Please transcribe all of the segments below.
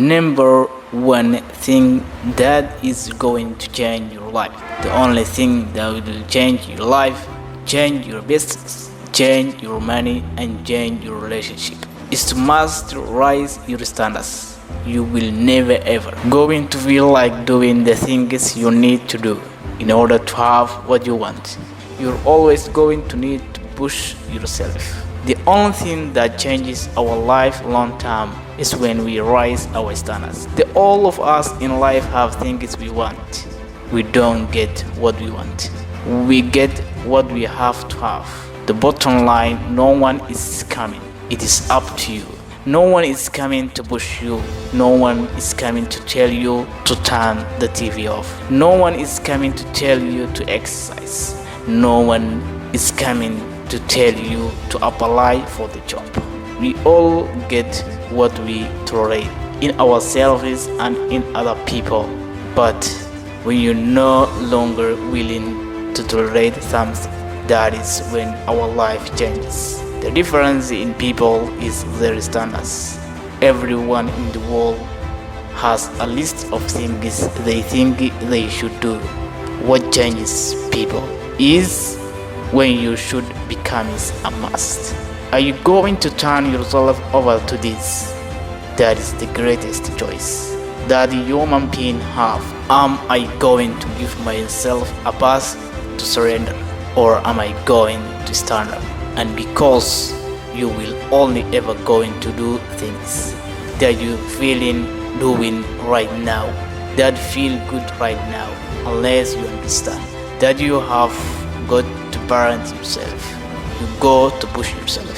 Number one thing that is going to change your life. The only thing that will change your life, change your business, change your money, and change your relationship is to raise your standards. You will never ever going to feel like doing the things you need to do in order to have what you want. You're always going to need to push yourself. The only thing that changes our life long term is when we raise our standards. All of us in life have things we want. We don't get what we want. We get what we have to have. The bottom line, no one is coming. It is up to you. No one is coming to push you. No one is coming to tell you to turn the TV off. No one is coming to tell you to exercise. No one is coming to tell you to apply for the job. We all get what we tolerate in ourselves and in other people. But when you're no longer willing to tolerate something, that is when our life changes. The difference in people is their standards. Everyone in the world has a list of things they think they should do. What changes people is when you should become is a must. Are you going to turn yourself over to this? That is the greatest choice that the human being have. Am I going to give myself a pass to surrender, or am I going to stand up? And because you will only ever going to do things that you feeling doing right now, that feel good right now, unless you understand that you have got to parent yourself. You go to push yourself.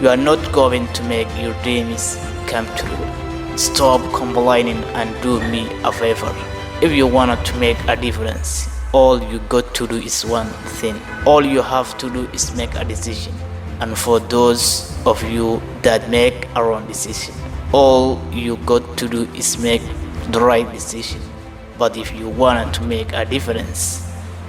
You are not going to make your dreams come true. Stop complaining and do me a favor. If you wanted to make a difference, all you got to do is one thing. All you have to do is make a decision. And for those of you that make a wrong decision, all you got to do is make the right decision. But if you wanted to make a difference,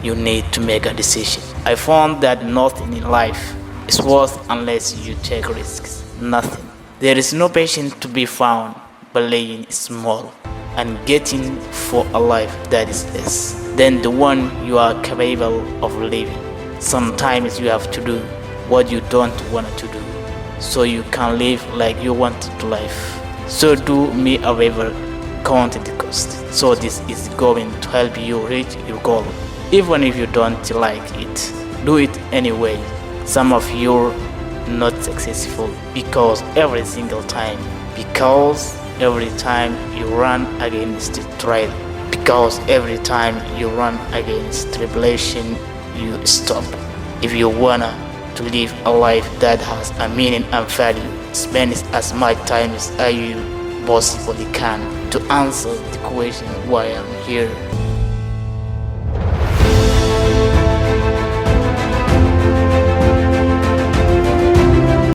you need to make a decision. I found that nothing in life is worth unless you take risks. Nothing. There is no patience to be found playing small and getting for a life that is less than the one you are capable of living. Sometimes you have to do what you don't want to do so you can live like you want to live. So do me a favor, count the cost. So this is going to help you reach your goal. Even if you don't like it, do it anyway. Some of you are not successful because every time you run against the trail, because every time you run against tribulation, you stop. If you wanna to live a life that has a meaning and value, spend as much time as you possibly can to answer the question why I'm here.